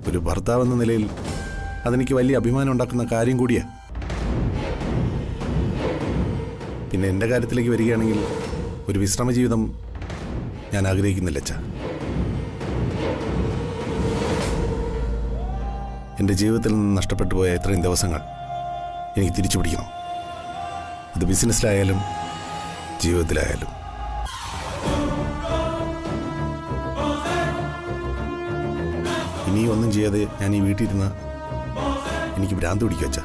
ഒരു ഭർത്താവെന്ന നിലയിൽ അതെനിക്ക് വലിയ അഭിമാനം ഉണ്ടാക്കുന്ന കാര്യം കൂടിയാ. പിന്നെ എൻ്റെ കാര്യത്തിലേക്ക് വരികയാണെങ്കിൽ ഒരു വിശ്രമ ജീവിതം ഞാൻ ആഗ്രഹിക്കുന്നില്ല അച്ഛാ. എൻ്റെ ജീവിതത്തിൽ നിന്ന് നഷ്ടപ്പെട്ടു പോയ ഇത്രയും ദിവസങ്ങൾ എനിക്ക് തിരിച്ചു പിടിക്കണം. അത് ബിസിനസ്സിലായാലും ജീവിതത്തിലായാലും. ഇനി ഒന്നും ചെയ്യാതെ ഞാൻ ഈ വീട്ടിലിരുന്ന എനിക്ക് ഭ്രാന്ത് പിടിക്കുക അച്ഛാ.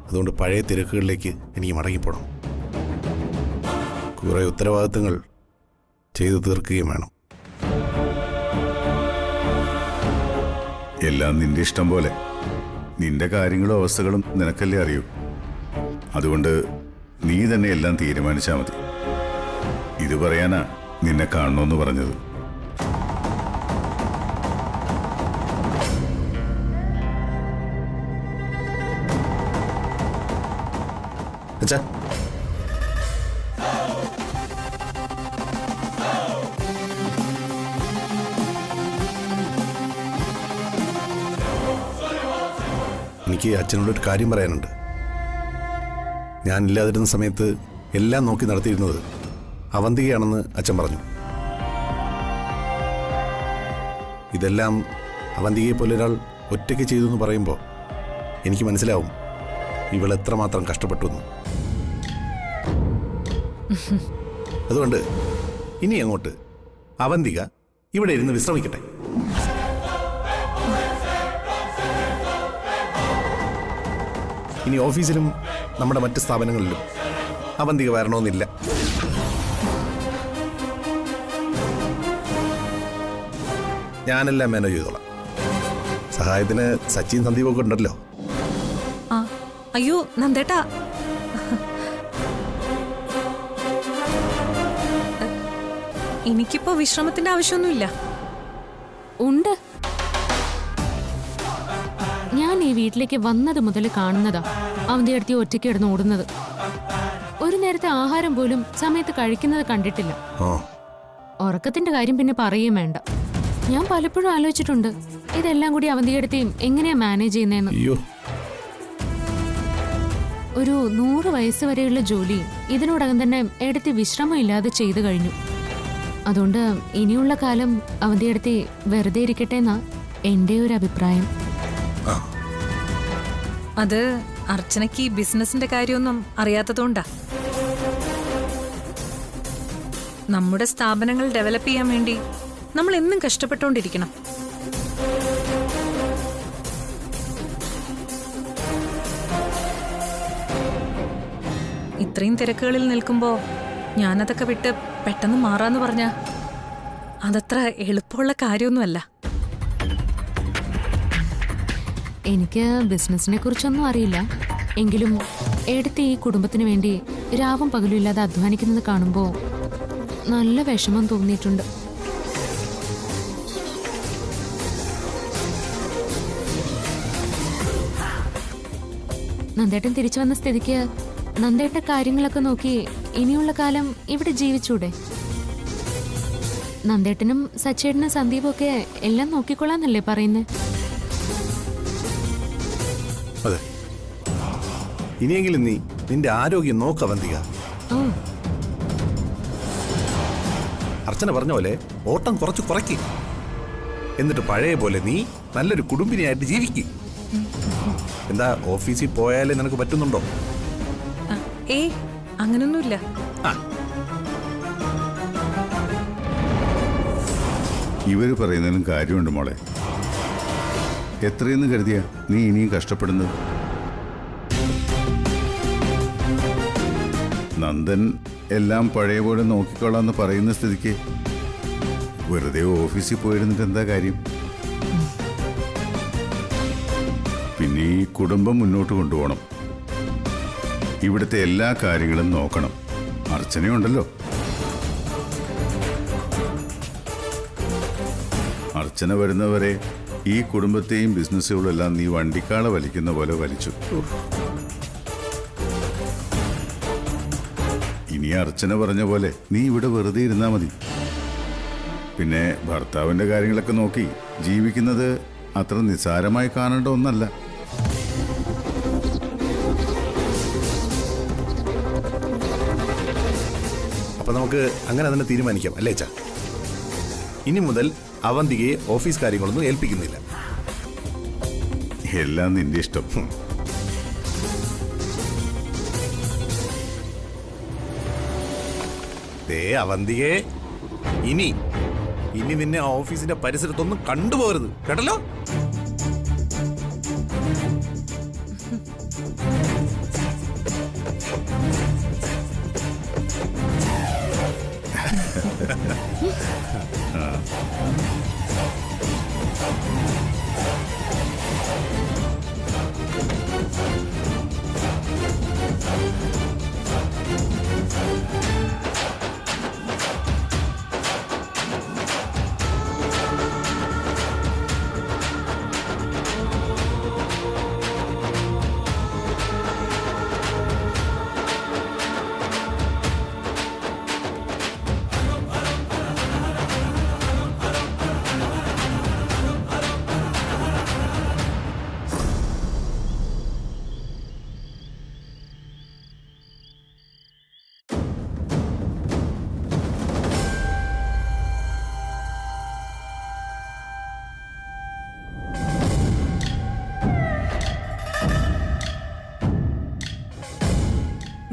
അതുകൊണ്ട് പഴയ തിരക്കുകളിലേക്ക് എനിക്ക് മടങ്ങിപ്പോണം. കുറേ ഉത്തരവാദിത്തങ്ങൾ ചെയ്തു തീർക്കുകയും വേണം. എല്ലാം നിന്റെ ഇഷ്ടം പോലെ. നിന്റെ കാര്യങ്ങളും അവസ്ഥകളും നിനക്കല്ലേ അറിയൂ. അതുകൊണ്ട് നീ തന്നെ എല്ലാം തീരുമാനിച്ചാൽ മതി. ഇത് പറയാനാ നിന്നെ കാണണമെന്ന് പറഞ്ഞത്. അച്ഛാ, എനിക്ക് അച്ഛനോടൊരു കാര്യം പറയാനുണ്ട്. ഞാനില്ലാതിരുന്ന സമയത്ത് എല്ലാം നോക്കി നടത്തിയിരുന്നത് അവന്തികയാണെന്ന് അച്ഛൻ പറഞ്ഞു. ഇതെല്ലാം അവന്തികയെ പോലെ ഒരാൾ ഒറ്റയ്ക്ക് ചെയ്തു എന്ന് പറയുമ്പോൾ എനിക്ക് മനസ്സിലാവും ഇവളെത്രമാത്രം കഷ്ടപ്പെട്ടു എന്ന്. അതുകൊണ്ട് ഇനി അങ്ങോട്ട് അവന്തിക ഇവിടെ ഇരുന്ന് വിശ്രമിക്കട്ടെ. ഇനി ഓഫീസിലും നമ്മുടെ മറ്റ് സ്ഥാപനങ്ങളിലും അവന്തിക വരണമെന്നില്ല. ഞാനെല്ലാം മാനേജ് ചെയ്തോളാം. സഹായത്തിന് സച്ചിൻ സന്ദീപൊക്കെ ഉണ്ടല്ലോ. അയ്യോ നന്ദേട്ടാ, എനിക്കിപ്പോ വിശ്രമത്തിന്റെ ആവശ്യമൊന്നുമില്ല. ഉണ്ട്. ഞാൻ ഈ വീട്ടിലേക്ക് വന്നത് മുതൽ കാണുന്നതാ അവന്റെ അടുത്ത് ഒറ്റയ്ക്ക് കിടന്ന് ഓടുന്നത്. ഒരു നേരത്തെ ആഹാരം പോലും സമയത്ത് കഴിക്കുന്നത് കണ്ടിട്ടില്ല. ഉറക്കത്തിന്റെ കാര്യം പിന്നെ പറയുകയും വേണ്ട. ഞാൻ പലപ്പോഴും ആലോചിച്ചിട്ടുണ്ട് ഇതെല്ലാം കൂടി അവന്റെ അടുത്തേയും എങ്ങനെയാ മാനേജ് ചെയ്യുന്നതെന്ന്. ഒരു 100 വയസ്സ് വരെയുള്ള ജോലി ഇതിനോടകം തന്നെ എടുത്ത് വിശ്രമം ഇല്ലാതെ ചെയ്തു കഴിഞ്ഞു. അതുകൊണ്ട് ഇനിയുള്ള കാലം അവന്റെ അടുത്ത് വെറുതെ ഇരിക്കട്ടെ എന്നാ എന്റെ ഒരു അഭിപ്രായം. അത് അർച്ചനയ്ക്ക് ഈ ബിസിനസിന്റെ കാര്യമൊന്നും അറിയാത്തതുകൊണ്ടാ. നമ്മുടെ സ്ഥാപനങ്ങൾ ഡെവലപ്പ് ചെയ്യാൻ വേണ്ടി നമ്മൾ എന്നും കഷ്ടപ്പെട്ടുകൊണ്ടിരിക്കണം. ഇത്രയും തിരക്കുകളിൽ നിൽക്കുമ്പോ ഞാനതൊക്കെ വിട്ട് പെട്ടെന്ന് മാറാന്ന് പറഞ്ഞ അതത്ര എളുപ്പമുള്ള കാര്യമൊന്നുമല്ല. എനിക്ക് ബിസിനസിനെ കുറിച്ചൊന്നും അറിയില്ല. എങ്കിലും എടുത്ത് ഈ കുടുംബത്തിന് വേണ്ടി രാവും പകലും ഇല്ലാതെ അധ്വാനിക്കുന്നത് കാണുമ്പോൾ നല്ല വിഷമം തോന്നിയിട്ടുണ്ട്. നന്ദേട്ടൻ തിരിച്ചു വന്ന സ്ഥിതിക്ക് നന്ദേട്ട കാര്യങ്ങളൊക്കെ നോക്കി ഇനിയുള്ള കാലം ഇവിടെ ജീവിച്ചൂടെ? നന്ദേട്ടനും സച്ചേട്ടനും സന്ദീപും ഒക്കെ എല്ലാം നോക്കിക്കൊള്ളാന്നല്ലേ പറയുന്നത്? അതെ, ഇനിയെങ്കിലും നീ നിന്റെ ആരോഗ്യം നോക്ക അവന്തിക. അർച്ചന പറഞ്ഞ പോലെ ഓട്ടം കുറച്ച് കുറയ്ക്ക്. എന്നിട്ട് പഴയ പോലെ നീ നല്ലൊരു കുടുംബിനിയായിട്ട് ജീവിക്ക്. എന്താ ഓഫീസിൽ പോയാലേ നിനക്ക് പറ്റുന്നുണ്ടോ? അങ്ങനൊന്നുമില്ല. ഇവര് പറയുന്നതിലും കാര്യമുണ്ട് മോളെ. എത്രയെന്ന് കരുതിയാ നീ ഇനിയും കഷ്ടപ്പെടുന്നത്? നന്ദൻ എല്ലാം പഴയ പോലെ നോക്കിക്കൊള്ളാന്ന് പറയുന്ന സ്ഥിതിക്ക് വെറുതെ ഓഫീസിൽ പോയിരുന്നിട്ട് എന്താ കാര്യം? പിന്നെ ഈ കുടുംബം മുന്നോട്ട് കൊണ്ടുപോകണം. ഇവിടുത്തെ എല്ലാ കാര്യങ്ങളും നോക്കണം. അർച്ചനയുണ്ടല്ലോ. അർച്ചന വരുന്നവരെ ഈ കുടുംബത്തെയും ബിസിനസ്സുകളും എല്ലാം നീ വണ്ടിക്കാള വലിക്കുന്ന പോലെ വലിച്ചു. ഇനി അർച്ചന പറഞ്ഞ പോലെ നീ ഇവിടെ വെറുതെ ഇരുന്നാ മതി. പിന്നെ ഭർത്താവിന്റെ കാര്യങ്ങളൊക്കെ നോക്കി ജീവിക്കുന്നത് അത്ര നിസ്സാരമായി കാണേണ്ട ഒന്നല്ല. അപ്പൊ നമുക്ക് അങ്ങനെ തന്നെ തീരുമാനിക്കാം അല്ലേ അച്ഛാ? ഇനി മുതൽ അവന്തികയെ ഓഫീസ് കാര്യങ്ങളൊന്നും ഏൽപ്പിക്കുന്നില്ല. എല്ലാം നിന്റെ ഇഷ്ടം. അവന്തികയെ ഇനി നിന്നെ ആ ഓഫീസിന്റെ പരിസരത്തൊന്നും കണ്ടുപോകരുത്, കേട്ടല്ലോ?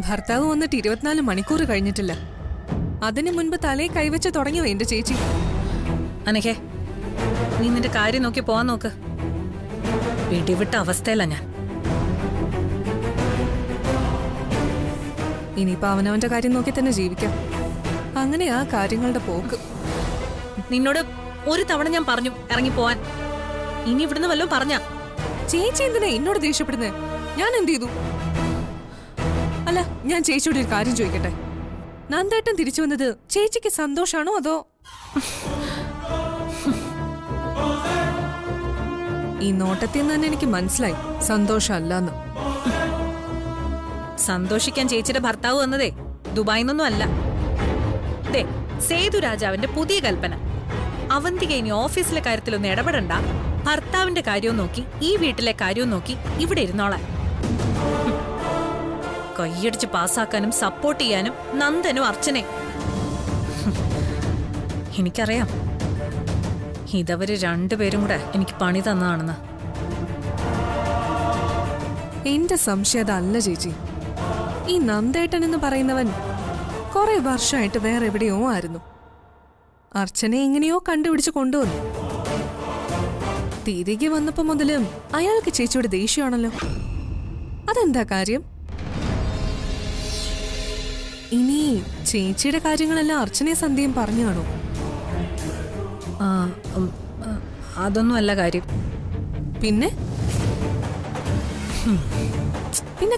ഭർത്താവ് വന്നിട്ട് 24 മണിക്കൂർ കഴിഞ്ഞിട്ടില്ല. അതിനു മുൻപ് തലയെ കൈവച്ച് തുടങ്ങിയോ എന്റെ ചേച്ചി? അനഘേ, നീ നിന്റെ കാര്യം നോക്കി പോവാൻ നോക്ക്. പിടിവിട്ട അവസ്ഥയല്ല ഞാൻ. ഇനിയിപ്പോ അവനവന്റെ കാര്യം നോക്കി തന്നെ ജീവിക്കാം. അങ്ങനെ ആ കാര്യങ്ങളുടെ പോക്ക്. നിന്നോട് ഒരു തവണ ഞാൻ പറഞ്ഞു ഇറങ്ങി പോവാൻ. ഇനി ഇവിടുന്ന് വല്ലതും പറഞ്ഞ ചേച്ചി എന്തിനാ എന്നോട് ദേഷ്യപ്പെടുന്നത്? ഞാൻ എന്ത് ചെയ്തു? അല്ല, ഞാൻ ചേച്ചിയോട് ഒരു കാര്യം ചോദിക്കട്ടെ. നന്ദേട്ടൻ തിരിച്ചു വന്നത് ചേച്ചിക്ക് സന്തോഷാണോ അതോ? ഈ നോട്ടത്തിൽ നിന്ന് തന്നെ എനിക്ക് മനസ്സിലായി സന്തോഷമല്ലെന്ന്. സന്തോഷിക്കാൻ ചേച്ചിയുടെ ഭർത്താവ് വന്നതേ ദുബായിൽ നിന്നൊന്നും അല്ല. ദേ, സേതു രാജാവിന്റെ പുതിയ കൽപ്പന. അവന്തിക ഇനി ഓഫീസിലെ കാര്യത്തിലൊന്നും ഇടപെടണ്ട, ഭർത്താവിന്റെ കാര്യവും നോക്കി ഈ വീട്ടിലെ കാര്യവും നോക്കി ഇവിടെ ഇരുന്നോളാൻ. കൈയടിച്ച് പാസ്സാക്കാനും സപ്പോർട്ട് ചെയ്യാനും നന്ദനും അർച്ചനെ. എനിക്കറിയാം ഇതവര് രണ്ടുപേരും കൂടെ എനിക്ക് പണി തന്നതാണെന്ന്. എന്റെ സംശയം അതല്ല ചേച്ചി. ഈ നന്ദേട്ടൻ എന്ന് പറയുന്നവൻ കുറെ വർഷമായിട്ട് വേറെ എവിടെയോ ആയിരുന്നു. അർച്ചനെ എങ്ങനെയോ കണ്ടുപിടിച്ച് കൊണ്ടുവന്നു. തിരികെ വന്നപ്പോ മുതലും അയാൾക്ക് ചേച്ചിയോട് ദേഷ്യമാണല്ലോ. അതെന്താ കാര്യം? ഇനി ചേച്ചിയുടെ കാര്യങ്ങളെല്ലാം അർച്ചനെ സന്ധ്യയും പറഞ്ഞു കാണോ? അതൊന്നും അല്ല കാര്യം. പിന്നെ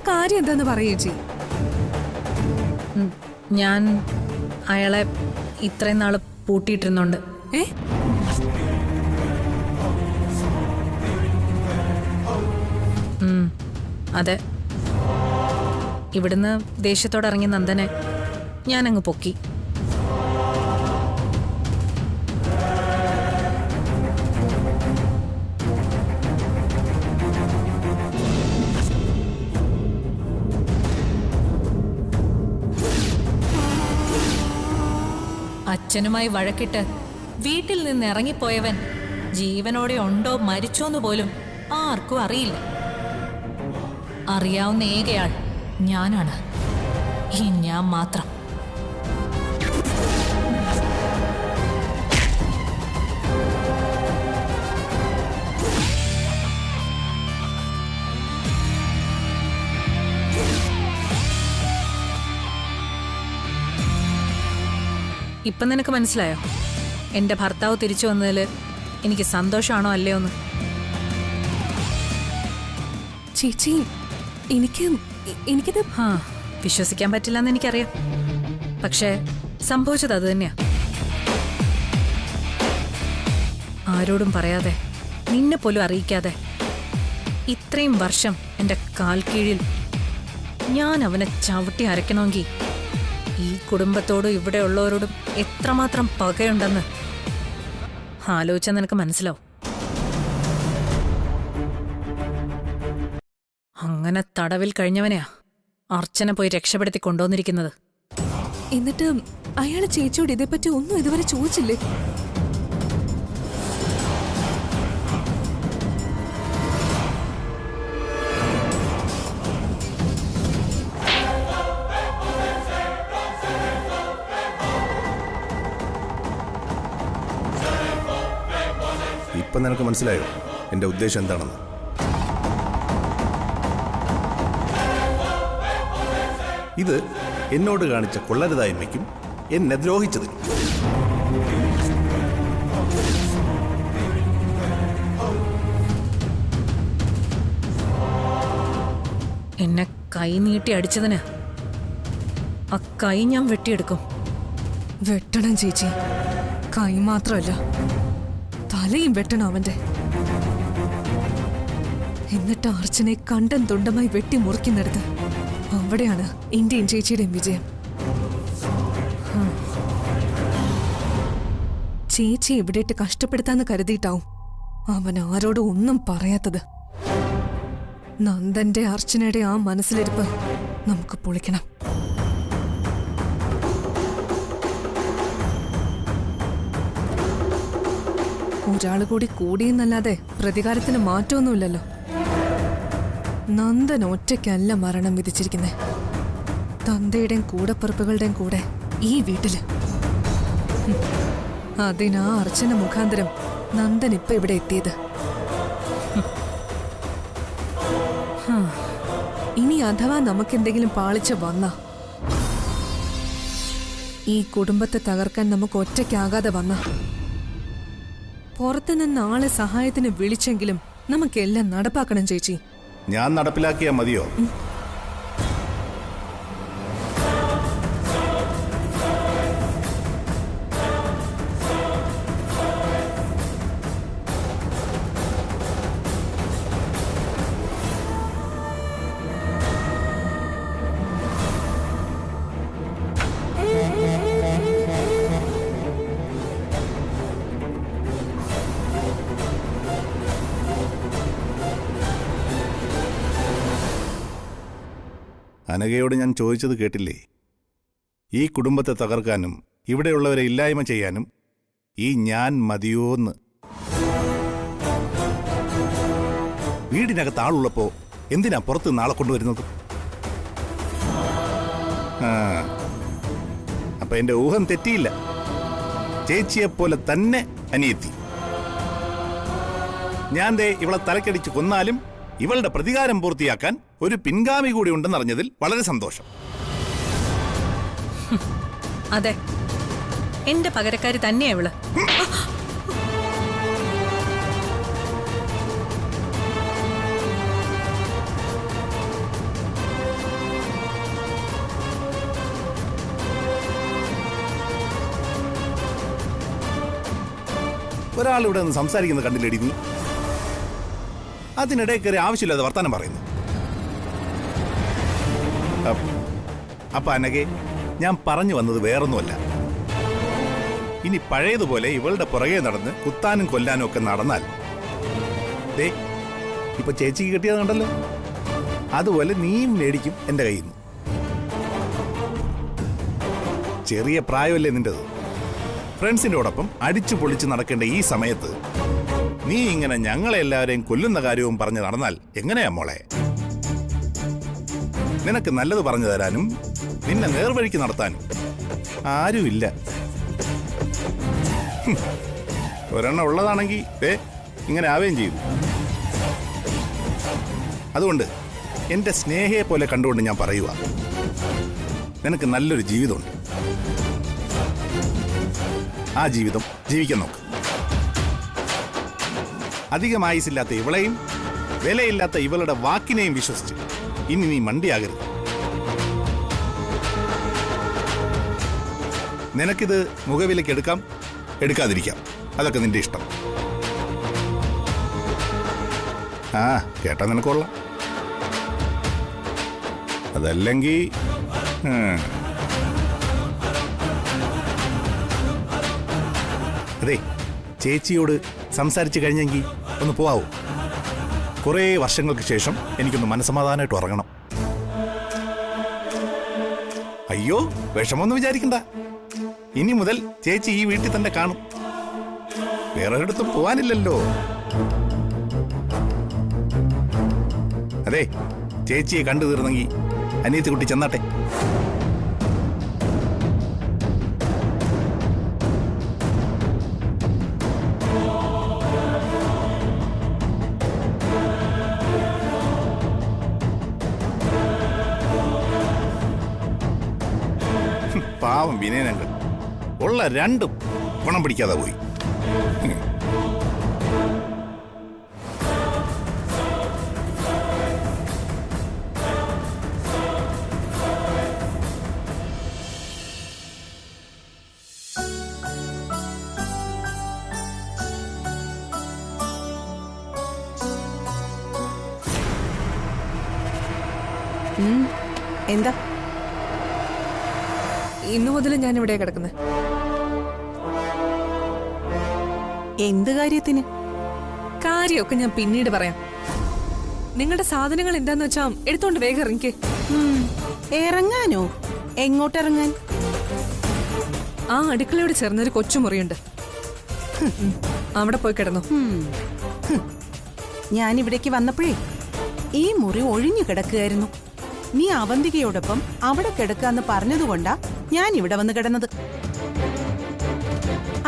കാര്യം എന്താന്ന് പറയേ ചേച്ചി. ഞാൻ അയാളെ ഇത്രയും നാള് പൂട്ടിയിട്ടിരുന്നുണ്ട്. അതെ, ഇവിടുന്ന് ദേഷ്യത്തോടെ ഇറങ്ങിയ നന്ദനെ ഞാനങ്ങ് പൊക്കി. അച്ഛനുമായി വഴക്കിട്ട് വീട്ടിൽ നിന്ന് ഇറങ്ങിപ്പോയവൻ ജീവനോടെ ഉണ്ടോ മരിച്ചോന്ന് പോലും ആർക്കും അറിയില്ല. അറിയാവുന്ന ഏകയാൾ ഞാനാണ്. ഈ ഞാൻ മാത്രം. ഇപ്പം നിനക്ക് മനസ്സിലായോ എന്റെ ഭർത്താവ് തിരിച്ചു വന്നതിൽ എനിക്ക് സന്തോഷമാണോ അല്ലയോ എന്ന്? ചേച്ചി, എനിക്കത് വിശ്വസിക്കാൻ പറ്റില്ല എന്ന് എനിക്കറിയാം. പക്ഷേ സംഭവിച്ചത് അത് തന്നെയാ. ആരോടും പറയാതെ, നിന്നെ പോലും അറിയിക്കാതെ ഇത്രയും വർഷം എൻ്റെ കാൽ കീഴിൽ ഞാൻ അവനെ ചവിട്ടി അരയ്ക്കണമെങ്കിൽ ഈ കുടുംബത്തോടും ഇവിടെ ഉള്ളവരോടും എത്രമാത്രം പകയുണ്ടെന്ന് ആലോചിച്ചാൽ നിനക്ക് മനസ്സിലാവും. അങ്ങനെ തടവിൽ കഴിഞ്ഞവനെയാ അർച്ചന പോയി രക്ഷപ്പെടുത്തി കൊണ്ടുവന്നിരിക്കുന്നത്. എന്നിട്ട് അയാള് ചേച്ചിയോട് ഇതേപ്പറ്റി ഒന്നും ഇതുവരെ ചോദിച്ചില്ലേ? ഇപ്പൊ നിനക്ക് മനസ്സിലായോ എന്റെ ഉദ്ദേശം എന്താണെന്ന്? ഇത് എന്നോട് കാണിച്ച കൊള്ളരുതായ്മയ്ക്കും എന്നെ ദ്രോഹിച്ചതിനും. എന്നെ കൈ നീട്ടി അടിച്ചതിന് ആ കൈ ഞാൻ വെട്ടിയെടുക്കും. വെട്ടണം ചേച്ചി, കൈ മാത്രമല്ല തലയും വെട്ടണം അവന്റെ. എന്നിട്ട് അർച്ചനെ കണ്ടം തുണ്ടമായി വെട്ടി മുറിക്കുന്നിടത്ത് അവിടെയാണ് ഇന്ത്യൻ ചേച്ചിയുടെയും വിജയം. ചേച്ചി എവിടെയിട്ട് കഷ്ടപ്പെടുത്താന്ന് കരുതിയിട്ടാവും അവൻ ആരോടും ഒന്നും പറയാത്തത്. നന്ദന്റെ അർച്ചനയുടെ ആ മനസ്സിലിരിപ്പ് നമുക്ക് പൊളിക്കണം. ഒരാള് കൂടി കൂടിയെന്നല്ലാതെ പ്രതികാരത്തിന് മാറ്റമൊന്നുമില്ലല്ലോ. നന്ദൻ ഒറ്റയ്ക്കല്ല മരണം വിധിച്ചിരിക്കുന്നേ, തന്തയുടെയും കൂടപ്പിറപ്പുകളുടെയും കൂടെ ഈ വീട്ടില്. അതിനാ അർച്ചന മുഖാന്തരം നന്ദൻ ഇപ്പൊ ഇവിടെ എത്തിയത്. ഇനി അഥവാ നമുക്കെന്തെങ്കിലും പാളിച്ച വന്ന, ഈ കുടുംബത്തെ തകർക്കാൻ നമുക്ക് ഒറ്റയ്ക്കാകാതെ വന്ന, പുറത്തുനിന്ന് ആളെ സഹായത്തിന് വിളിച്ചെങ്കിലും നമുക്കെല്ലാം നടപ്പാക്കണം ചേച്ചി. ഞാൻ നടപ്പിലാക്കിയാ മതിയോ? അനഘയോട് ഞാൻ ചോദിച്ചത് കേട്ടില്ലേ? ഈ കുടുംബത്തെ തകർക്കാനും ഇവിടെയുള്ളവരെ ഇല്ലായ്മ ചെയ്യാനും ഈ ഞാൻ മതിയോന്ന്. വീടിനകത്ത് ആളുള്ളപ്പോ എന്തിനാ പുറത്ത് നാളെ കൊണ്ടുവരുന്നത്? അപ്പൊ എന്റെ ഊഹം തെറ്റിയില്ല. ചേച്ചിയെപ്പോലെ തന്നെ അനിയത്തി. ഞാൻ ദേ ഇവളെ തലക്കടിച്ച് കൊന്നാലും ഇവളുടെ പ്രതികാരം പൂർത്തിയാക്കാൻ ഒരു പിൻഗാമി കൂടി ഉണ്ടെന്നറിഞ്ഞതിൽ വളരെ സന്തോഷം. അതെ, എന്റെ പകരക്കാരി തന്നെയാ ഇവള്. ഒരാളിവിടെ നിന്ന് സംസാരിക്കുന്നത് കണ്ടില്ലേടി നീ? അതിനിടെ കയറി ആവശ്യമില്ലാതെ വർത്താനം പറയുന്നു. അപ്പൊ അനഘേ, ഞാൻ പറഞ്ഞു വന്നത് വേറൊന്നുമല്ല. ഇനി പഴയതുപോലെ ഇവളുടെ പുറകെ നടന്ന് കുത്താനും കൊല്ലാനും ഒക്കെ നടന്നാൽ ദേ ഇപ്പൊ ചേച്ചിക്ക് കിട്ടിയത് കണ്ടല്ലോ, അതുപോലെ നീയും മേടിക്കും എന്റെ കയ്യിൽ നിന്ന്. ചെറിയ പ്രായമല്ലേ നിന്റേത്. ഫ്രണ്ട്സിനോടൊപ്പം അടിച്ചു പൊളിച്ച് നടക്കേണ്ട ഈ സമയത്ത് നീ ഇങ്ങനെ ഞങ്ങളെ എല്ലാവരെയും കൊല്ലുന്ന കാര്യവും പറഞ്ഞ് നടന്നാൽ എങ്ങനെയാ മോളെ? നിനക്ക് നല്ലത് പറഞ്ഞു തരാനും നിന്നെ നേർവഴിക്ക് നടത്താനും ആരുമില്ല. ഒരെണ്ണം ഉള്ളതാണെങ്കിൽ ഇങ്ങനെ ആവുകയും ചെയ്തു. അതുകൊണ്ട് എന്റെ സ്നേഹയെ പോലെ കണ്ടുകൊണ്ട് ഞാൻ പറയുക, നിനക്ക് നല്ലൊരു ജീവിതമുണ്ട്. ആ ജീവിതം ജീവിക്കാൻ നോക്ക്. അധികം ആയുസില്ലാത്ത ഇവളെയും വിലയില്ലാത്ത ഇവളുടെ വാക്കിനെയും വിശ്വസിച്ച് ഇനി നീ മണ്ടിയാകരുത്. നിനക്കിത് മുഖവിലേക്ക് എടുക്കാം, എടുക്കാതിരിക്കാം, അതൊക്കെ നിന്റെ ഇഷ്ടം. ആ കേട്ടാ നിനക്കൊള്ളാം. അതല്ലെങ്കിൽ അതെ, ചേച്ചിയോട് സംസാരിച്ചു കഴിഞ്ഞെങ്കിൽ ഒന്ന് പോവാവൂ? കുറേ വർഷങ്ങൾക്ക് ശേഷം എനിക്കൊന്ന് മനസ്സമാധാനമായിട്ട് ഉറങ്ങണം. അയ്യോ, വിഷമൊന്നും വിചാരിക്കണ്ട. ഇനി മുതൽ ചേച്ചി ഈ വീട്ടിൽ തന്നെ കാണും. വേറെ ഒരിടത്തും പോവാനില്ലല്ലോ. അതെ, ചേച്ചിയെ കണ്ടു തീർന്നെങ്കിൽ അനിയത്തി കുട്ടി ചെന്നാട്ടെ. പാവം വിനയനങ്ങൾ ഉള്ള രണ്ടും ഗുണം പിടിക്കാതെ പോയി. എന്താ ഇന്നു മുതൽ ഞാൻ ഇവിടെ കിടക്കുന്നത്? എന്ത് കാര്യത്തിന്? കാര്യമൊക്കെ ഞാൻ പിന്നീട് പറയാം. നിങ്ങളുടെ സാധനങ്ങൾ എന്താന്ന് വെച്ചാ എടുത്തോണ്ട് വേഗം ഇറങ്ങിക്കേ. ഇറങ്ങാനോ? എങ്ങോട്ടിറങ്ങാൻ? ആ അടുക്കളയോട് ചേർന്നൊരു കൊച്ചുമുറിയുണ്ട്, അവിടെ പോയി കിടന്നു. ഞാൻ ഇവിടേക്ക് വന്നപ്പോഴേ ഈ മുറി ഒഴിഞ്ഞു കിടക്കുകയായിരുന്നു. നീ അവന്തികയോടൊപ്പം അവിടെ കിടക്കാന്ന് പറഞ്ഞതുകൊണ്ടാ ഞാൻ ഇവിടെ വന്ന് കിടന്നത്.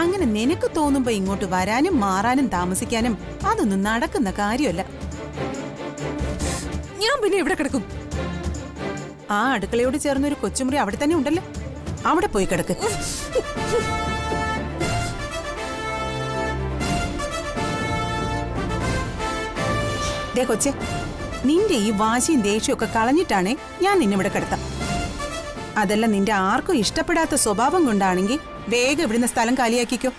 അങ്ങനെ നിനക്ക് തോന്നുമ്പോ ഇങ്ങോട്ട് വരാനും മാറാനും താമസിക്കാനും അതൊന്നും നടക്കുന്ന കാര്യമല്ല. ഞാൻ പിന്നെ ഇവിടെ കിടക്കും. ആ അടുക്കളയോട് ചേർന്നൊരു കൊച്ചുമുറി അവിടെ തന്നെ ഉണ്ടല്ലോ, അവിടെ പോയി കിടക്ക്. ദേ കൊച്ചെ, നിന്റെ ഈ വാശിയും ദേഷ്യമൊക്കെ കളഞ്ഞിട്ടാണേ ഞാൻ നിന്നിവിടെ കിടത്താം. അതല്ല നിന്റെ ആർക്കും ഇഷ്ടപ്പെടാത്ത സ്വഭാവം കൊണ്ടാണെങ്കിൽ വേഗം ഇവിടുന്ന് സ്ഥലം കാലിയാക്കിക്കോ.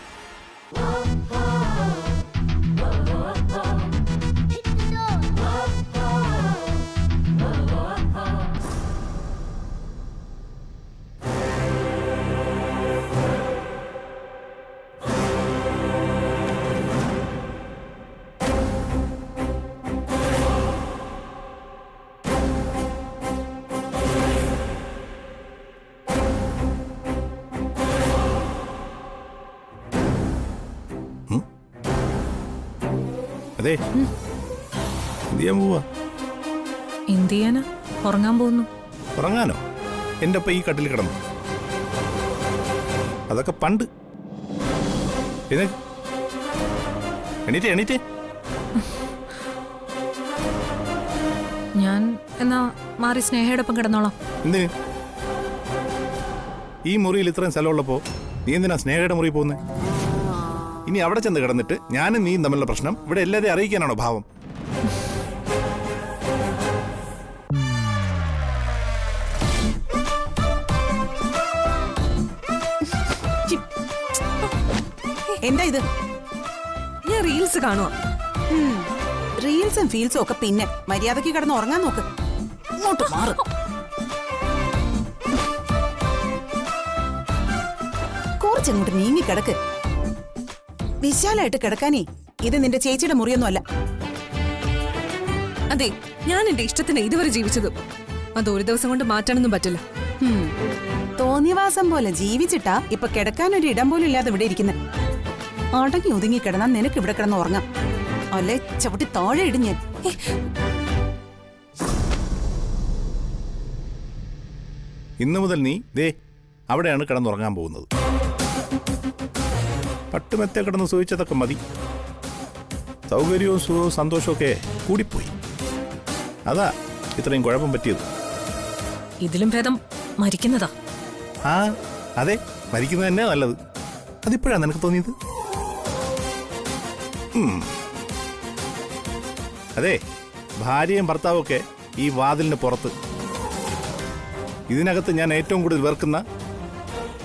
അതെ, എന്ത് ചെയ്യാൻ പോവാ? എന്ത് ചെയ്യാനാ? ഉറങ്ങാൻ പോകുന്നു. ഉറങ്ങാനോ? എൻ്റെ ഒപ്പം ഈ കട്ടിൽ കിടന്നു. അതൊക്കെ പണ്ട്. എണീറ്റേ എണീറ്റേ. ഞാൻ എന്നാ മാറി സ്നേഹയോടൊപ്പം കിടന്നോളാം. എന്തിന്? ഈ മുറിയിൽ ഇത്രയും സ്ഥലമുള്ളപ്പോ നീ എന്തിനാ സ്നേഹയുടെ മുറി പോകുന്നേ? ഇനി അവിടെ ചെന്ന് കിടന്നിട്ട് ഞാനും നീയും തമ്മിലുള്ള പ്രശ്നം ഇവിടെ എല്ലാവരെയും അറിയിക്കാനാണോ ഭാവം? എന്താ ഇത്? ഞാൻ റീൽസ് കാണുവാ. റീൽസും ഫീൽസും ഒക്കെ പിന്നെ മര്യാദക്ക് കിടന്ന് ഉറങ്ങാൻ നോക്ക്. ഇങ്ങോട്ട് മാറ്. കുറച്ചങ്ങോട്ട് നീങ്ങി കിടക്ക്. വിശാലായിട്ട് കിടക്കാനേ ഇത് നിന്റെ ചേച്ചിയുടെ മുറിയൊന്നും അല്ല. അതെ, ഞാൻ എന്റെ ഇഷ്ടത്തിന് ഇതുവരെ ജീവിച്ചത്. അത് ഒരു ദിവസം കൊണ്ട് മാറ്റാനൊന്നും പറ്റില്ല. തോന്നിയവാസം പോലെ ജീവിച്ചിട്ടാ ഇപ്പൊ കിടക്കാനൊരു ഇടം പോലും ഇല്ലാതെ ഇവിടെ ഇരിക്കുന്നത്. അടങ്ങി ഒതുങ്ങി കിടന്നാ നിനക്ക് ഇവിടെ കിടന്ന് ഉറങ്ങാം. അല്ലെ ചവിട്ടി താഴെ ഇടിഞ്ഞ്. ഇന്നു മുതൽ നീ ദേ അവിടെയാണ് കിടന്നുറങ്ങാൻ പോകുന്നത്. പട്ടുമെത്തെ കിടന്ന് സൂചിച്ചതൊക്കെ മതി. സൗകര്യവും സുഖവും സന്തോഷമൊക്കെ കൂടിപ്പോയി. അതാ ഇത്രയും കുഴപ്പം പറ്റിയത്. ഇതിലും ഭേദം മരിക്കുന്നതാ. ആ അതെ, മരിക്കുന്നത് തന്നെ നല്ലത്. അതിപ്പോഴാണ് നിനക്ക് തോന്നിയത്? അതെ, ഭാര്യയും ഭർത്താവും ഒക്കെ ഈ വാതിലിന് പുറത്ത്. ഇതിനകത്ത് ഞാൻ ഏറ്റവും കൂടുതൽ വെറുക്കുന്ന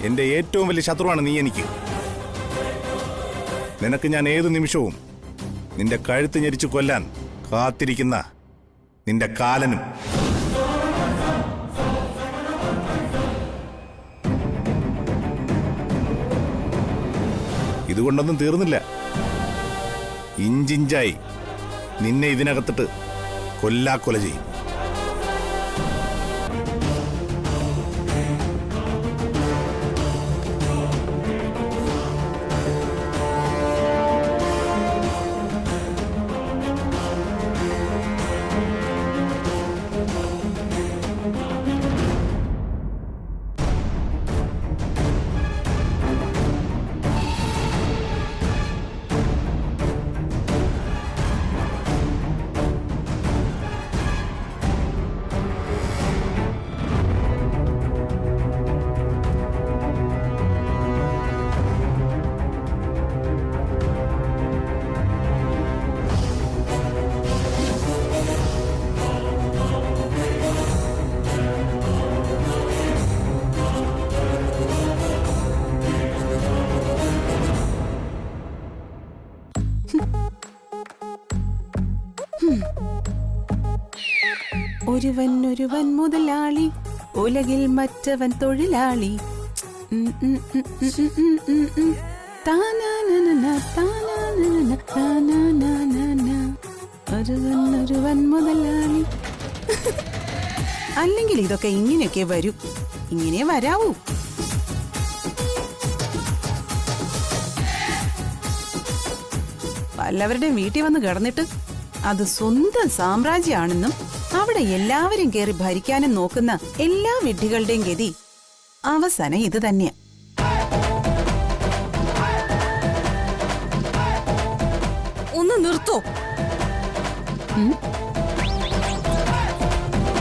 എന്റെ ഏറ്റവും വലിയ ശത്രുവാണ് നീ. എനിക്ക് നിനക്ക് ഞാൻ ഏതു നിമിഷവും നിന്റെ കഴുത്ത് ഞെരിച്ചു കൊല്ലാൻ കാത്തിരിക്കുന്ന നിന്റെ കാലനും. ഇതുകൊണ്ടൊന്നും തീർന്നില്ല. ഇഞ്ചിഞ്ചായി നിന്നെ ഇതിനകത്തിട്ട് കൊല്ലാക്കൊല ചെയ്യും. ഒരുവൻ മുതലാളി, ഉലകിൽ മറ്റവൻ തൊഴിലാളി. ഒരുവൻ മുതലാളി. അല്ലെങ്കിൽ ഇതൊക്കെ ഇങ്ങനെയൊക്കെ വരൂ, ഇങ്ങനെ വരാവൂ. വല്ലവരുടെയും വീട്ടിൽ വന്ന് കിടന്നിട്ട് അത് സ്വന്തം സാമ്രാജ്യമാണെന്നും അവിടെ എല്ലാവരും കയറി ഭരിക്കാനും നോക്കുന്ന എല്ലാ വിഡ്ഢികളുടെയും ഗതി അവസാനം ഇത് തന്നെയാ. ഒന്ന് നിർത്തോ.